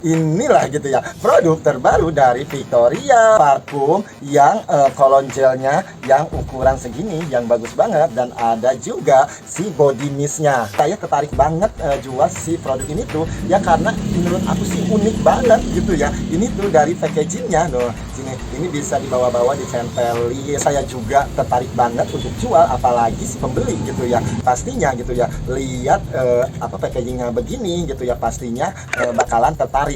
Inilah gitu ya produk terbaru dari Victoria, parfum yang kolon gelnya yang ukuran segini, yang bagus banget, dan ada juga si body mistnya. Saya tertarik banget jual si produk ini tuh ya, karena menurut aku sih unik banget gitu ya. Ini tuh dari packagingnya loh, sini ini bisa dibawa-bawa, ditempeli. Saya juga tertarik banget untuk jual, apalagi si pembeli gitu ya. Pastinya gitu ya, lihat apa packagingnya begini gitu ya, pastinya bakalan tertarik.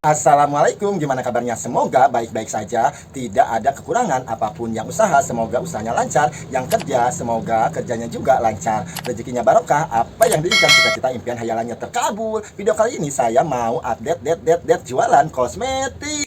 Assalamualaikum, gimana kabarnya? Semoga baik-baik saja, tidak ada kekurangan apapun yang usaha. Semoga usahanya lancar, yang kerja semoga kerjanya juga lancar, rezekinya barokah, apa yang diinginkan, cita-cita, impian, hayalannya terkabul. Video kali ini saya mau update jualan kosmetik.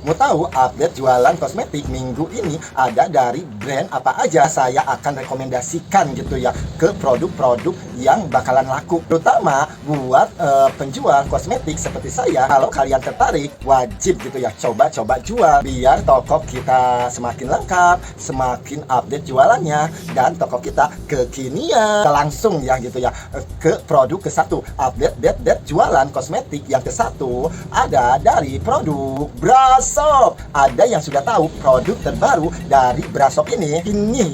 Mau tahu update jualan kosmetik minggu ini ada dari brand apa aja? Saya akan rekomendasikan gitu ya ke produk-produk yang bakalan laku, terutama buat penjual kosmetik seperti saya. Kalau kalian tertarik, wajib gitu ya coba-coba jual, biar toko kita semakin lengkap, semakin update jualannya, dan toko kita kekinian. Langsung ya gitu ya ke produk ke satu, update jualan kosmetik yang ke satu ada dari produk Brashop. Ada yang sudah tahu produk terbaru dari Brashop ini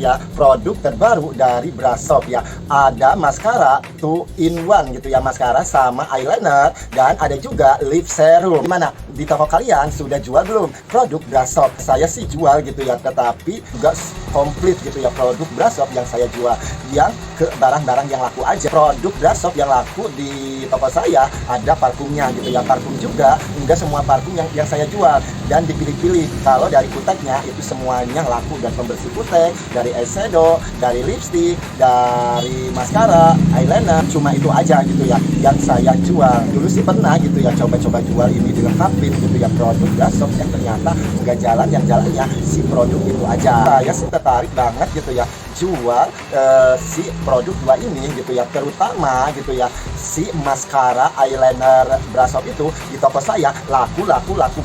ya, produk terbaru dari Brashop ya. Ada maskara 2 in 1 gitu ya, maskara sama eyeliner, dan ada juga lip serum. Gimana, di toko kalian sudah jual belum produk Brashop? Saya sih jual gitu ya, tetapi juga komplit gitu ya produk Brashop yang saya jual, yang ke barang-barang yang laku aja. Produk Brashop yang laku di toko saya ada parfumnya gitu ya, parfum juga enggak semua parfum yang saya jual, dan dipilih-pilih. Kalau dari kuteknya itu semuanya laku, dan pembersih kutek, dari eyeshadow, dari lipstick, dari maskara, eyeliner, cuma itu aja gitu ya yang saya jual. Dulu sih pernah gitu ya coba-coba jual ini, dilengkapin gitu ya produk Brashop, yang ternyata enggak jalan, yang jalannya si produk itu aja. Saya sih tertarik banget gitu ya jual si produk dua ini gitu ya, terutama gitu ya si maskara eyeliner Brashop itu di toko saya laku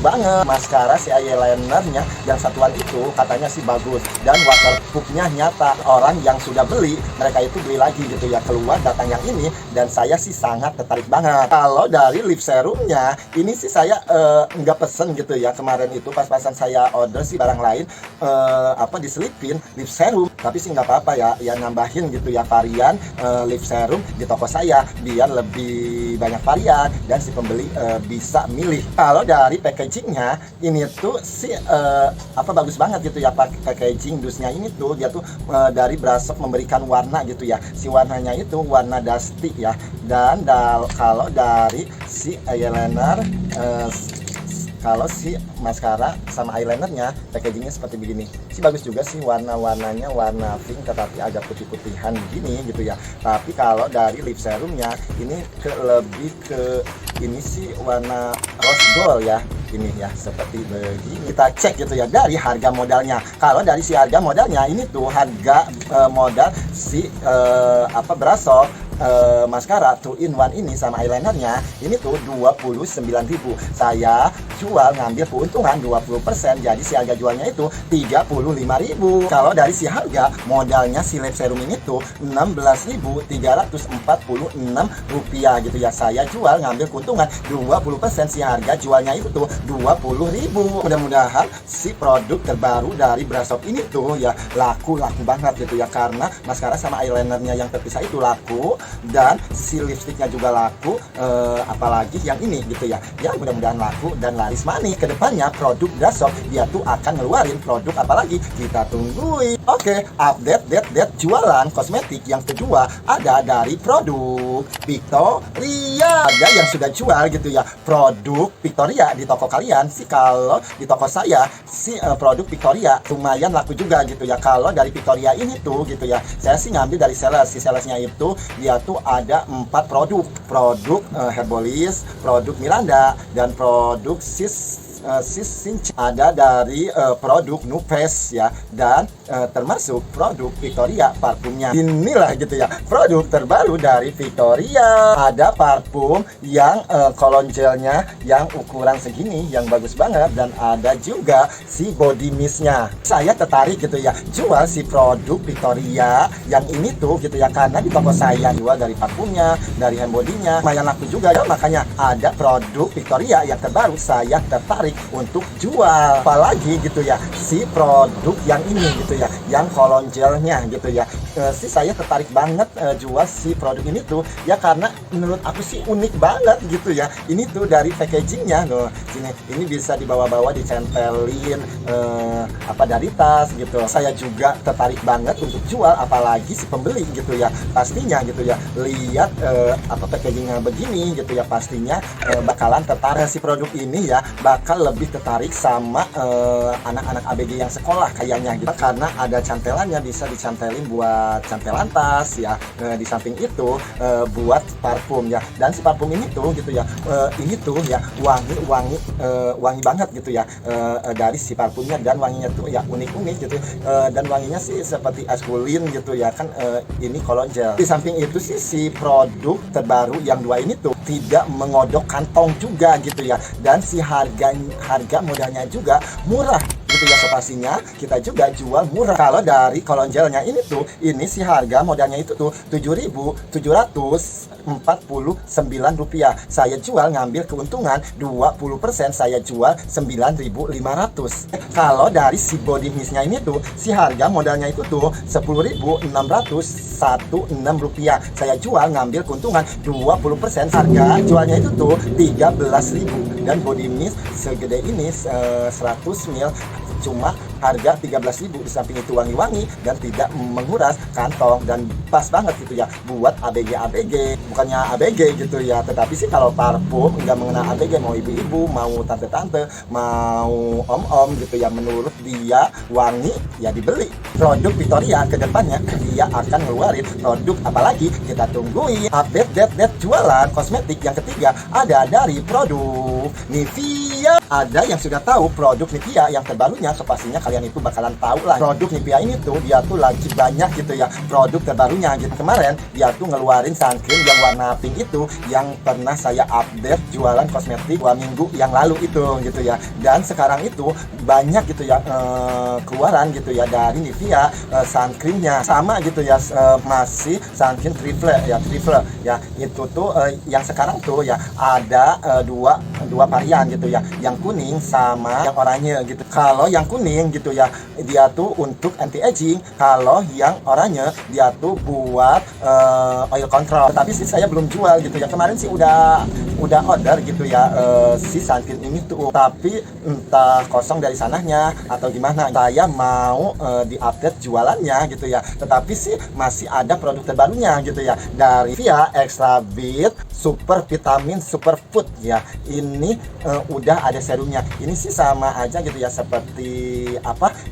banget. Maskara si eyelinernya yang satuan itu katanya sih bagus, dan waterproofnya nyata. Orang yang sudah beli, mereka itu beli lagi gitu ya, keluar datang yang ini, dan saya sih sangat tertarik banget. Kalau dari lip serumnya ini sih saya nggak pesen gitu ya, kemarin itu pas-pasan saya order sih barang lain apa diselipin lip serum, tapi sih nggak apa-apa ya nambahin gitu ya varian lip serum di toko saya biar lebih banyak varian dan si pembeli bisa milih. Kalau dari packagingnya ini tuh si apa bagus banget gitu ya, packaging dusnya ini tuh dia tuh dari Brashop memberikan warna gitu ya, si warnanya itu warna dusty ya. Dan kalau dari si eyeliner kalau si maskara sama eyelinernya packagingnya seperti begini sih, bagus juga sih, warna-warnanya warna pink tetapi agak putih-putihan begini gitu ya. Tapi kalau dari lip serumnya ini lebih ke ini sih warna rose gold ya, ini ya seperti begini. Kita cek gitu ya dari harga modalnya. Kalau dari si harga modalnya ini tuh harga modal si apa Brashop maskara 2 in 1 ini sama eyelinernya ini tuh 29.000. Saya jual ngambil keuntungan 20%, jadi si harga jualnya itu 35.000. Kalau dari si harga modalnya si lip serum ini tuh 16.346 rupiah gitu ya, saya jual ngambil keuntungan 20%, si harga jualnya itu tuh 20.000. Mudah-mudahan si produk terbaru dari Brashop ini tuh ya laku banget gitu ya, karena maskara sama eyelinernya yang terpisah itu laku, dan si lipstiknya juga laku, apalagi yang ini gitu ya. Ya mudah-mudahan laku dan laris manis. Kedepannya produk Brashop dia tuh akan ngeluarin produk apalagi, kita tungguin. Oke, update jualan kosmetik yang kedua ada dari produk Victoria. Ada yang sudah jual gitu ya produk Victoria di toko kalian sih. Kalau di toko saya si produk Victoria lumayan laku juga gitu ya. Kalau dari Victoria ini tuh gitu ya, saya sih ngambil dari sales. Si salesnya itu dia tuh ada 4 produk Herbalist, produk Miranda, dan produk Sis sis Cinci, ada dari produk Nupes ya, dan termasuk produk Victoria parfumnya. Inilah gitu ya produk terbaru dari Victoria. Ada parfum yang cologne gelnya yang ukuran segini yang bagus banget, dan ada juga si body mistnya. Saya tertarik gitu ya jual si produk Victoria yang ini tuh gitu ya, karena di toko saya jual dari parfumnya, dari hand body-nya lumayan laku juga ya, makanya ada produk Victoria yang terbaru saya tertarik untuk jual. Apalagi gitu ya si produk yang ini gitu ya, yang cologne gelnya gitu ya, saya tertarik banget jual si produk ini tuh ya, karena menurut aku sih unik banget gitu ya. Ini tuh dari packagingnya loh, ini bisa dibawa-bawa, dicempelin dari tas gitu. Saya juga tertarik banget untuk jual, apalagi si pembeli gitu ya, pastinya gitu ya lihat packagingnya begini gitu ya, pastinya bakalan tertarik. Si produk ini ya bakal lebih tertarik sama anak-anak ABG yang sekolah kayaknya gitu, karena ada cantelannya, bisa dicantelin buat cantelan tas ya. Di samping itu buat parfum ya, dan si parfum ini tuh gitu ya, ini tuh ya wangi banget gitu ya, dari si parfumnya, dan wanginya tuh ya unik-unik gitu, dan wanginya sih seperti aspulin gitu ya kan, ini cologne gel. Di samping itu sih si produk terbaru yang dua ini tuh tidak mengodok kantong juga gitu ya, dan si harga modalnya juga murah gitu ya. So pastinya kita juga jual murah. Kalau dari cologne gelnya ini tuh, ini si harga modalnya itu tuh Rp7.749. Saya jual ngambil keuntungan 20%, saya jual Rp9.500. Kalau dari si body mistnya ini tuh, si harga modalnya itu tuh Rp10.616. Saya jual ngambil keuntungan 20%, harga jualnya itu tuh Rp13.000, dan body mist segede ini 100 ml cuma harga Rp13.000. Di samping itu wangi-wangi dan tidak menguras kantong, dan pas banget gitu ya buat ABG, bukannya ABG gitu ya, tetapi sih kalau parfum nggak mengenal ABG, mau ibu-ibu, mau tante-tante, mau om-om gitu ya, menurut dia wangi ya dibeli. Produk Victoria kedepannya dia akan ngeluarin produk apalagi, kita tungguin update jualan kosmetik yang ketiga. Ada dari produk Nivea. Ada yang sudah tahu produk Nivea yang terbarunya, so pastinya kalian itu bakalan tahu lah. Produk Nivea ini tuh dia tuh lagi banyak gitu ya produk terbarunya gitu. Kemarin dia tuh ngeluarin sunscreen yang warna pink itu, yang pernah saya update jualan kosmetik 2 minggu yang lalu itu gitu ya, dan sekarang itu banyak gitu ya keluaran gitu ya dari Nivea sunscreennya sama gitu ya, masih sunscreen triple ya, itu tuh yang sekarang tuh ya ada dua varian gitu ya, yang kuning sama yang oranye gitu. Kalau yang kuning gitu ya dia tuh untuk anti aging, kalau yang oranye dia tuh buat oil control. Tapi sih saya belum jual gitu ya, kemarin sih udah order gitu ya si sunscreen ini tuh, tapi entah kosong dari sananya atau gimana. Saya mau diupdate jualannya gitu ya, tetapi sih masih ada produk terbarunya gitu ya dari Via Extra Beat Super Vitamin Superfood ya. Ini udah ada serumnya, ini sih sama aja gitu ya seperti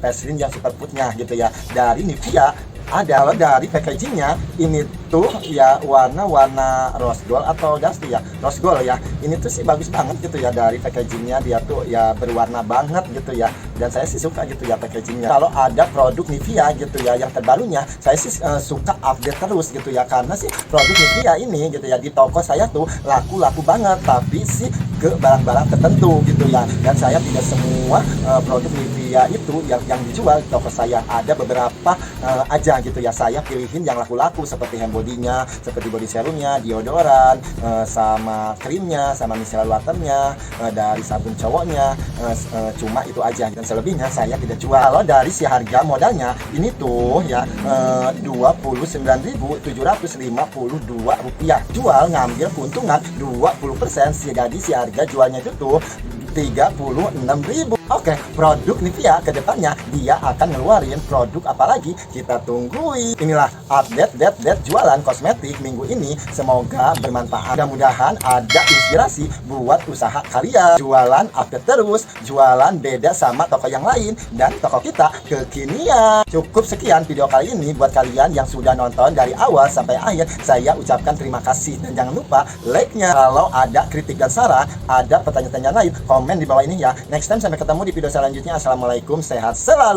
Vaseline yang Superfoodnya gitu ya dari Nivea. Ada. Kalau dari packagingnya ini tuh ya warna rose gold atau dusty ya, rose gold ya. Ini tuh sih bagus banget gitu ya, dari packagingnya dia tuh ya berwarna banget gitu ya, dan saya sih suka gitu ya packagingnya. Kalau ada produk Nivea gitu ya yang terbarunya, saya sih suka update terus gitu ya, karena sih produk Nivea ini gitu ya di toko saya tuh laku banget, tapi sih ke barang-barang tertentu gitu ya, dan saya tidak semua produk Nivea itu yang dijual di toko saya. Ada beberapa aja gitu ya, saya pilihin yang laku-laku seperti hand body-nya, seperti body serumnya, deodoran, sama krimnya, sama micellar waternya, dari sabun cowoknya, cuma itu aja, dan selebihnya saya tidak jual. Kalau dari si harga modalnya ini tuh ya Rp29.752, jual ngambil keuntungan 20%, jadi si harga jualnya itu tuh Rp36.000. Oke. Oke, produk Nivea ke depannya dia akan ngeluarin produk apa lagi? Kita tungguin. Inilah update jualan kosmetik minggu ini. Semoga bermanfaat. Mudah-mudahan ada inspirasi buat usaha kalian. Jualan update terus, jualan beda sama toko yang lain, dan toko kita kekinian. Cukup sekian video kali ini. Buat kalian yang sudah nonton dari awal sampai akhir, saya ucapkan terima kasih. Dan jangan lupa like-nya. Kalau ada kritik dan saran, ada pertanyaan-pertanyaan lain, komen di bawah ini ya. Next time sampai ketemu di video selanjutnya. Assalamualaikum, sehat selalu.